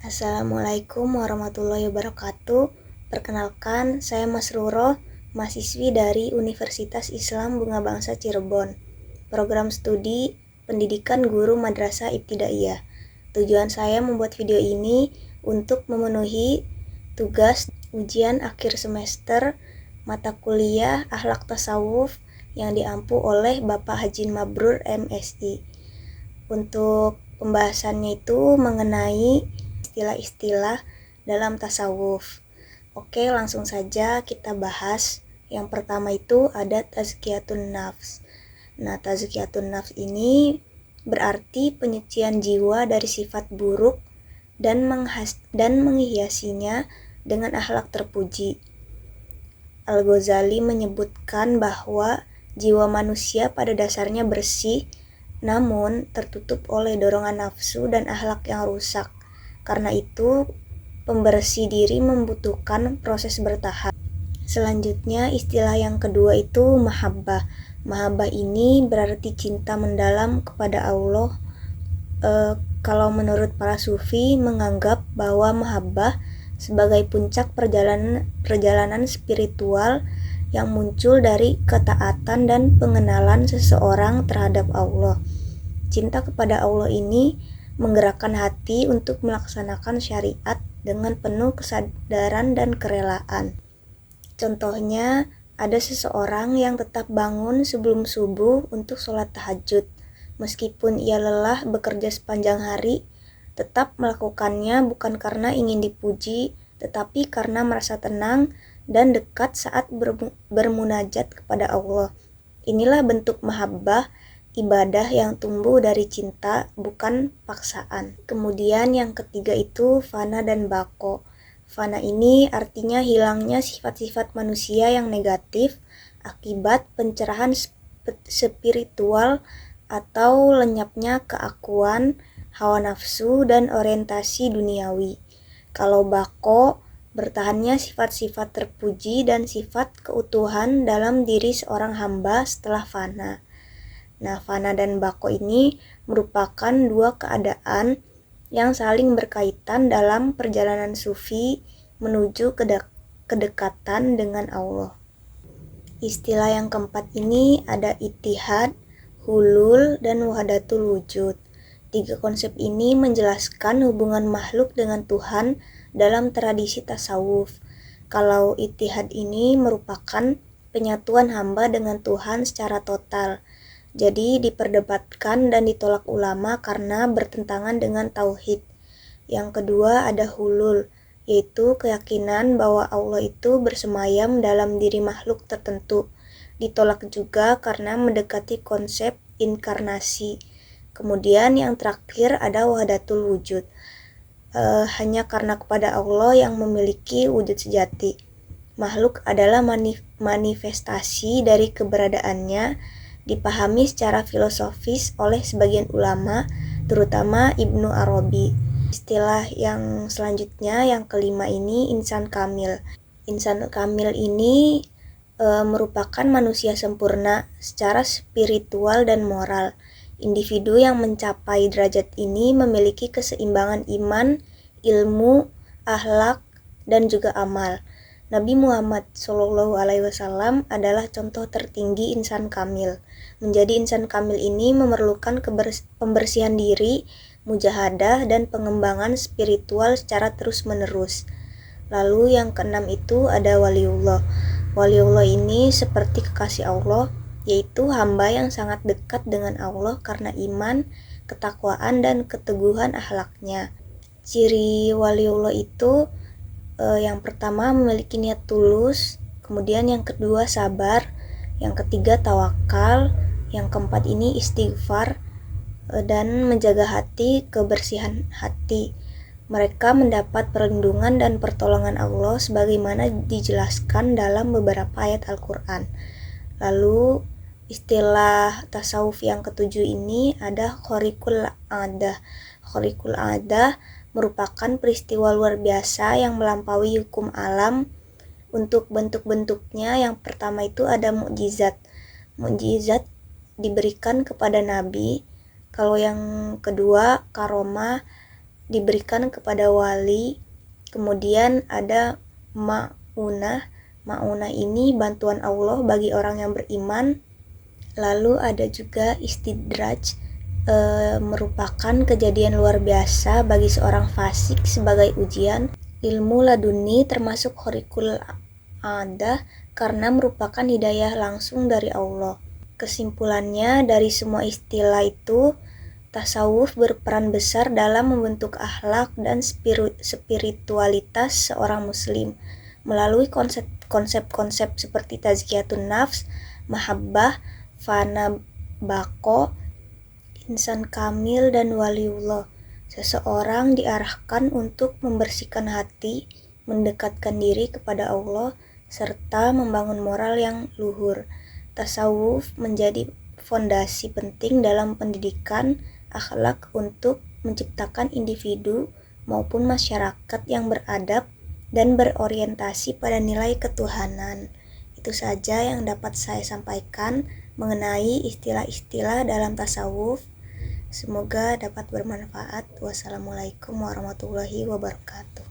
Assalamualaikum warahmatullahi wabarakatuh. Perkenalkan, saya Mas Ruro, mahasiswi dari Universitas Islam Bunga Bangsa Cirebon. Program studi Pendidikan Guru Madrasah Ibtidaiyah. Tujuan saya membuat video ini untuk memenuhi tugas ujian akhir semester mata kuliah Akhlak Tasawuf yang diampu oleh Bapak Haji Mabrur MSI. Untuk pembahasannya itu mengenai istilah-istilah dalam tasawuf. Oke, langsung saja kita bahas. Yang pertama itu ada tazkiyatun nafs. Nah, tazkiyatun nafs ini berarti penyucian jiwa dari sifat buruk dan menghiasinya dengan akhlak terpuji. Al-Ghazali menyebutkan bahwa jiwa manusia pada dasarnya bersih, namun tertutup oleh dorongan nafsu dan akhlak yang rusak. Karena itu, pembersih diri membutuhkan proses bertahap. Selanjutnya, istilah yang kedua itu mahabbah. Mahabbah ini berarti cinta mendalam kepada Allah. Kalau menurut para sufi menganggap bahwa mahabbah sebagai puncak perjalanan spiritual yang muncul dari ketaatan dan pengenalan seseorang terhadap Allah. Cinta kepada Allah ini menggerakkan hati untuk melaksanakan syariat dengan penuh kesadaran dan kerelaan. Contohnya, ada seseorang yang tetap bangun sebelum subuh untuk sholat tahajud. Meskipun ia lelah bekerja sepanjang hari, tetap melakukannya bukan karena ingin dipuji, tetapi karena merasa tenang dan dekat saat bermunajat kepada Allah. Inilah bentuk mahabbah, ibadah yang tumbuh dari cinta, bukan paksaan. Kemudian yang ketiga itu fana dan bako. Fana ini artinya hilangnya sifat-sifat manusia yang negatif akibat pencerahan spiritual atau lenyapnya keakuan, hawa nafsu, dan orientasi duniawi. Kalau bako, bertahannya sifat-sifat terpuji dan sifat keutuhan dalam diri seorang hamba setelah fana. Nah, fana dan bako ini merupakan dua keadaan yang saling berkaitan dalam perjalanan sufi menuju kedekatan dengan Allah. Istilah yang keempat ini ada ittihad, hulul, dan wahdatul wujud. Tiga konsep ini menjelaskan hubungan makhluk dengan Tuhan dalam tradisi tasawuf. Kalau ittihad ini merupakan penyatuan hamba dengan Tuhan secara total. Jadi diperdebatkan dan ditolak ulama karena bertentangan dengan tauhid. Yang kedua ada hulul, yaitu keyakinan bahwa Allah itu bersemayam dalam diri makhluk tertentu. Ditolak juga karena mendekati konsep inkarnasi. Kemudian yang terakhir ada wahdatul wujud. Hanya karena kepada Allah yang memiliki wujud sejati. Makhluk adalah manifestasi dari keberadaannya, dipahami secara filosofis oleh sebagian ulama, terutama Ibnu Arabi. Istilah yang selanjutnya, yang kelima ini insan kamil. Insan kamil ini merupakan manusia sempurna secara spiritual dan moral. Individu yang mencapai derajat ini memiliki keseimbangan iman, ilmu, akhlak, dan juga amal. Nabi Muhammad SAW adalah contoh tertinggi insan kamil. Menjadi insan kamil ini memerlukan pembersihan diri, mujahadah, dan pengembangan spiritual secara terus-menerus. Lalu yang keenam itu ada waliullah. Waliullah ini seperti kekasih Allah, yaitu hamba yang sangat dekat dengan Allah karena iman, ketakwaan, dan keteguhan akhlaknya. Ciri waliullah itu yang pertama memiliki niat tulus, kemudian yang kedua sabar, yang ketiga tawakal, yang keempat ini istighfar, dan menjaga hati, kebersihan hati. Mereka mendapat perlindungan dan pertolongan Allah sebagaimana dijelaskan dalam beberapa ayat Al-Quran. Lalu istilah tasawuf yang ketujuh ini ada khariqul adah. Khariqul adah merupakan peristiwa luar biasa yang melampaui hukum alam. Untuk bentuk-bentuknya, yang pertama itu ada mukjizat. Mukjizat diberikan kepada Nabi. Kalau yang kedua karomah diberikan kepada wali. Kemudian ada ma'unah. Ma'unah ini bantuan Allah bagi orang yang beriman. Lalu ada juga istidraj, merupakan kejadian luar biasa bagi seorang fasik sebagai ujian. Ilmu laduni termasuk khariqul adah karena merupakan hidayah langsung dari Allah. Kesimpulannya, dari semua istilah itu, tasawuf berperan besar dalam membentuk akhlak dan spiritualitas seorang muslim melalui konsep-konsep seperti tazkiyatun nafs, mahabbah, fana bako, insan kamil, dan waliullah. Seseorang diarahkan untuk membersihkan hati, mendekatkan diri kepada Allah, serta membangun moral yang luhur. Tasawuf menjadi fondasi penting dalam pendidikan akhlak untuk menciptakan individu maupun masyarakat yang beradab dan berorientasi pada nilai ketuhanan. Itu saja yang dapat saya sampaikan mengenai istilah-istilah dalam tasawuf. Semoga dapat bermanfaat. Wassalamualaikum warahmatullahi wabarakatuh.